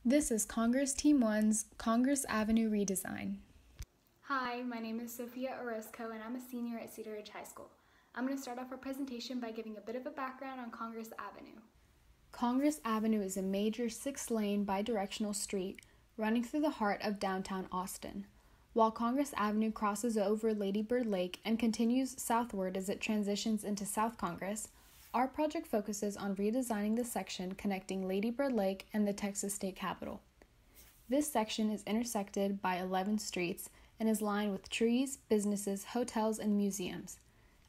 This is Congress Team 1's Congress Avenue redesign. Hi, my name is Sophia Orozco and I'm a senior at Cedar Ridge High School. I'm going to start off our presentation by giving a bit of a background on Congress Avenue. Congress Avenue is a major 6-lane bidirectional street running through the heart of downtown Austin. While Congress Avenue crosses over Lady Bird Lake and continues southward as it transitions into South Congress, our project focuses on redesigning the section connecting Lady Bird Lake and the Texas State Capitol. This section is intersected by 11 streets and is lined with trees, businesses, hotels, and museums.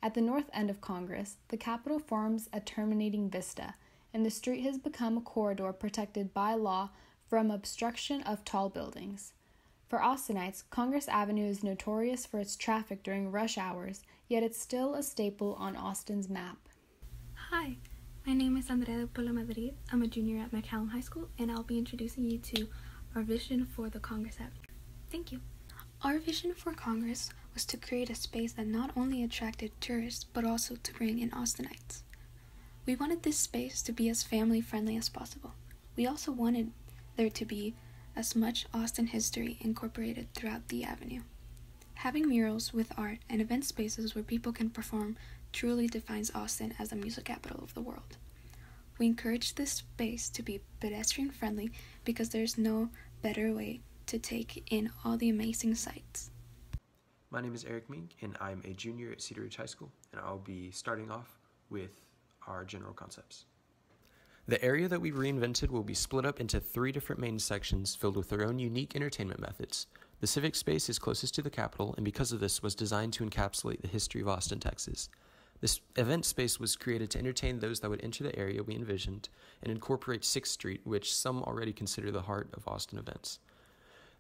At the north end of Congress, the Capitol forms a terminating vista, and the street has become a corridor protected by law from obstruction of tall buildings. For Austinites, Congress Avenue is notorious for its traffic during rush hours, yet it's still a staple on Austin's map. Hi, my name is Andrea de Puebla Madrid. I'm a junior at McCallum High School, and I'll be introducing you to our vision for the Congress Avenue. Thank you. Our vision for Congress was to create a space that not only attracted tourists, but also to bring in Austinites. We wanted this space to be as family-friendly as possible. We also wanted there to be as much Austin history incorporated throughout the avenue. Having murals with art and event spaces where people can perform truly defines Austin as the music capital of the world. We encourage this space to be pedestrian-friendly because there's no better way to take in all the amazing sights. My name is Eric Mink, and I'm a junior at Cedar Ridge High School, and I'll be starting off with our general concepts. The area that we reinvented will be split up into 3 different main sections filled with their own unique entertainment methods. The civic space is closest to the Capitol, and because of this was designed to encapsulate the history of Austin, Texas. This event space was created to entertain those that would enter the area we envisioned and incorporate 6th Street, which some already consider the heart of Austin events.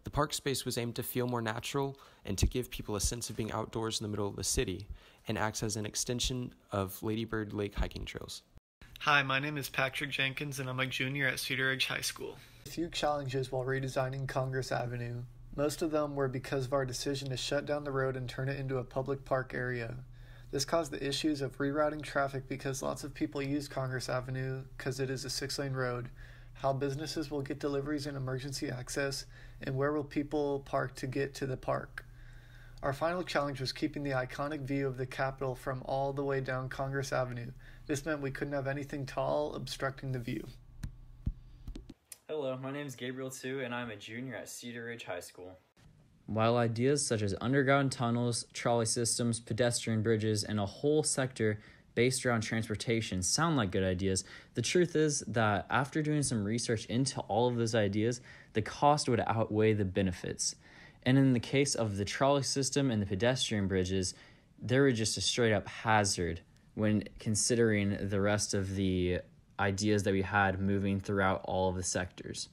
The park space was aimed to feel more natural and to give people a sense of being outdoors in the middle of the city and acts as an extension of Lady Bird Lake hiking trails. Hi, my name is Patrick Jenkins and I'm a junior at Cedar Ridge High School. A few challenges while redesigning Congress Avenue. Most of them were because of our decision to shut down the road and turn it into a public park area. This caused the issues of rerouting traffic because lots of people use Congress Avenue because it is a 6-lane road, how businesses will get deliveries and emergency access, and where will people park to get to the park. Our final challenge was keeping the iconic view of the Capitol from all the way down Congress Avenue. This meant we couldn't have anything tall obstructing the view. Hello, my name is Gabriel Tu, and I'm a junior at Cedar Ridge High School. While ideas such as underground tunnels, trolley systems, pedestrian bridges, and a whole sector based around transportation sound like good ideas, the truth is that after doing some research into all of those ideas, the cost would outweigh the benefits. And in the case of the trolley system and the pedestrian bridges, they were just a straight-up hazard when considering the rest of the ideas that we had moving throughout all of the sectors.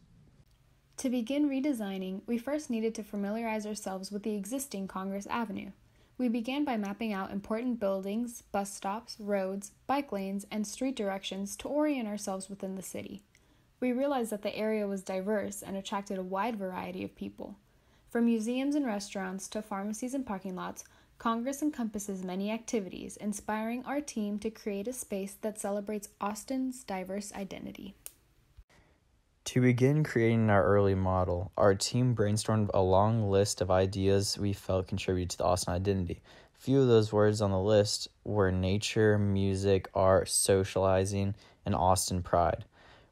To begin redesigning, we first needed to familiarize ourselves with the existing Congress Avenue. We began by mapping out important buildings, bus stops, roads, bike lanes, and street directions to orient ourselves within the city. We realized that the area was diverse and attracted a wide variety of people. From museums and restaurants to pharmacies and parking lots, Congress encompasses many activities, inspiring our team to create a space that celebrates Austin's diverse identity. To begin creating our early model, our team brainstormed a long list of ideas we felt contributed to the Austin identity. Few of those words on the list were nature, music, art, socializing, and Austin pride.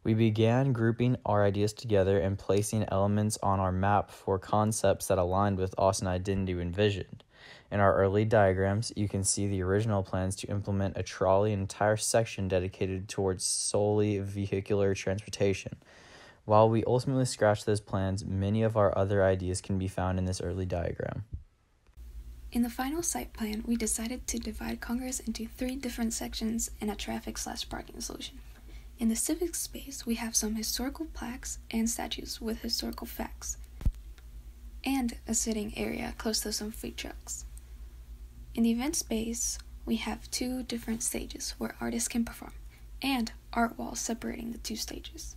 We began grouping our ideas together and placing elements on our map for concepts that aligned with Austin identity we envisioned. In our early diagrams, you can see the original plans to implement a trolley entire section dedicated towards solely vehicular transportation. While we ultimately scratched those plans, many of our other ideas can be found in this early diagram. In the final site plan, we decided to divide Congress into 3 different sections and a traffic/parking solution. In the civic space, we have some historical plaques and statues with historical facts, and a sitting area close to some food trucks. In the event space, we have 2 different stages where artists can perform, and art walls separating the 2 stages.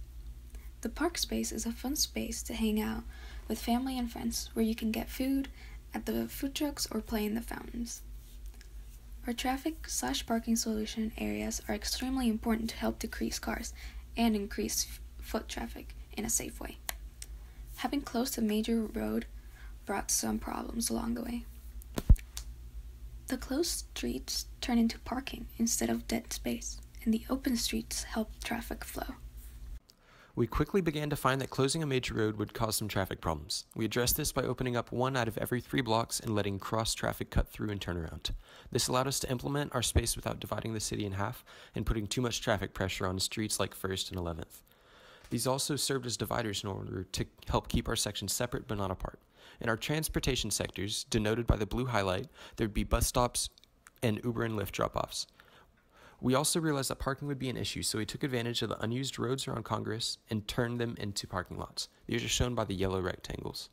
The park space is a fun space to hang out with family and friends where you can get food at the food trucks or play in the fountains. Our traffic/parking solution areas are extremely important to help decrease cars and increase foot traffic in a safe way. Having closed a major road brought some problems along the way. The closed streets turned into parking instead of dead space, and the open streets helped traffic flow. We quickly began to find that closing a major road would cause some traffic problems. We addressed this by opening up 1 out of every 3 blocks and letting cross traffic cut through and turn around. This allowed us to implement our space without dividing the city in half and putting too much traffic pressure on streets like 1st and 11th. These also served as dividers in order to help keep our sections separate but not apart. In our transportation sectors, denoted by the blue highlight, there would be bus stops and Uber and Lyft drop-offs. We also realized that parking would be an issue, so we took advantage of the unused roads around Congress and turned them into parking lots. These are shown by the yellow rectangles.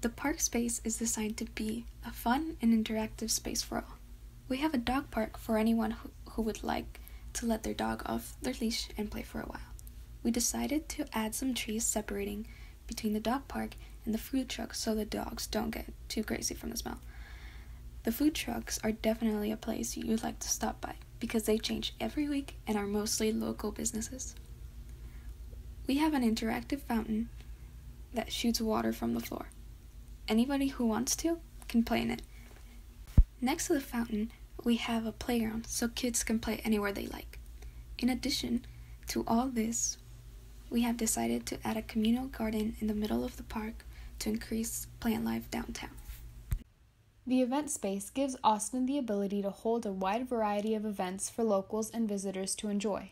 The park space is designed to be a fun and interactive space for all. We have a dog park for anyone who would like to let their dog off their leash and play for a while. We decided to add some trees separating between the dog park and the food trucks so the dogs don't get too crazy from the smell. The food trucks are definitely a place you'd like to stop by because they change every week and are mostly local businesses. We have an interactive fountain that shoots water from the floor. Anybody who wants to can play in it. Next to the fountain, we have a playground so kids can play anywhere they like. In addition to all this, we have decided to add a communal garden in the middle of the park to increase plant life downtown. The event space gives Austin the ability to hold a wide variety of events for locals and visitors to enjoy.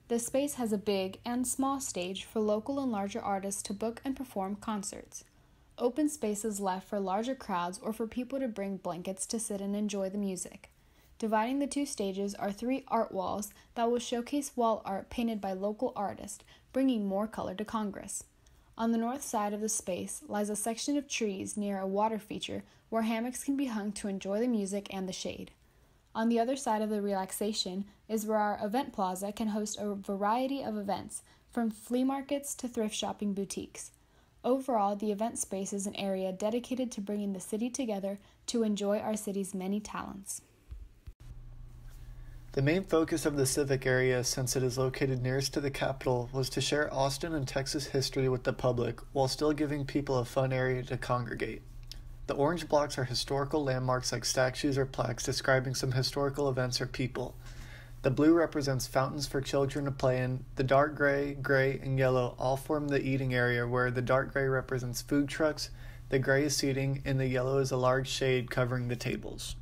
This space has a big and small stage for local and larger artists to book and perform concerts. Open spaces left for larger crowds or for people to bring blankets to sit and enjoy the music. Dividing the 2 stages are 3 art walls that will showcase wall art painted by local artists, bringing more color to Congress. On the north side of the space lies a section of trees near a water feature where hammocks can be hung to enjoy the music and the shade. On the other side of the relaxation is where our event plaza can host a variety of events, from flea markets to thrift shopping boutiques. Overall, the event space is an area dedicated to bringing the city together to enjoy our city's many talents. The main focus of the civic area, since it is located nearest to the Capitol, was to share Austin and Texas history with the public while still giving people a fun area to congregate. The orange blocks are historical landmarks like statues or plaques describing some historical events or people. The blue represents fountains for children to play in. The dark gray, and yellow all form the eating area, where the dark gray represents food trucks, the gray is seating, and the yellow is a large shade covering the tables.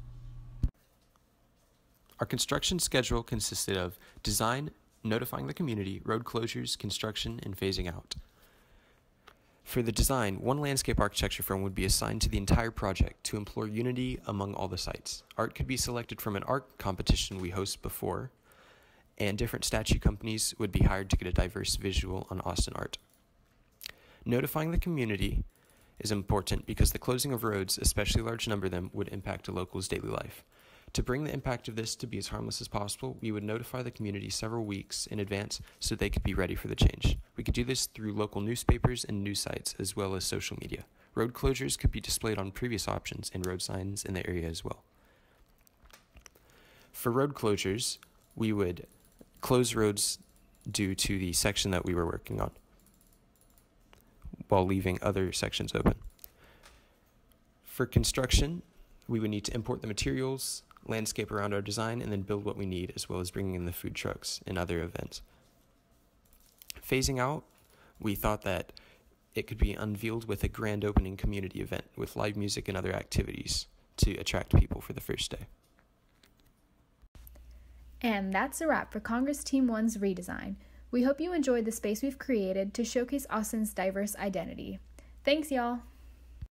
Our construction schedule consisted of design, notifying the community, road closures, construction, and phasing out. For the design, 1 landscape architecture firm would be assigned to the entire project to implore unity among all the sites. Art could be selected from an art competition we host before, and different statue companies would be hired to get a diverse visual on Austin art. Notifying the community is important because the closing of roads, especially a large number of them, would impact a local's daily life. To bring the impact of this to be as harmless as possible, we would notify the community several weeks in advance so they could be ready for the change. We could do this through local newspapers and news sites, as well as social media. Road closures could be displayed on previous options and road signs in the area as well. For road closures, we would close roads due to the section that we were working on, while leaving other sections open. For construction, we would need to import the materials, landscape around our design, and then build what we need, as well as bringing in the food trucks and other events. Phasing out, we thought that it could be unveiled with a grand opening community event with live music and other activities to attract people for the first day. And that's a wrap for Congress Team 1's redesign. We hope you enjoyed the space we've created to showcase Austin's diverse identity. Thanks, y'all!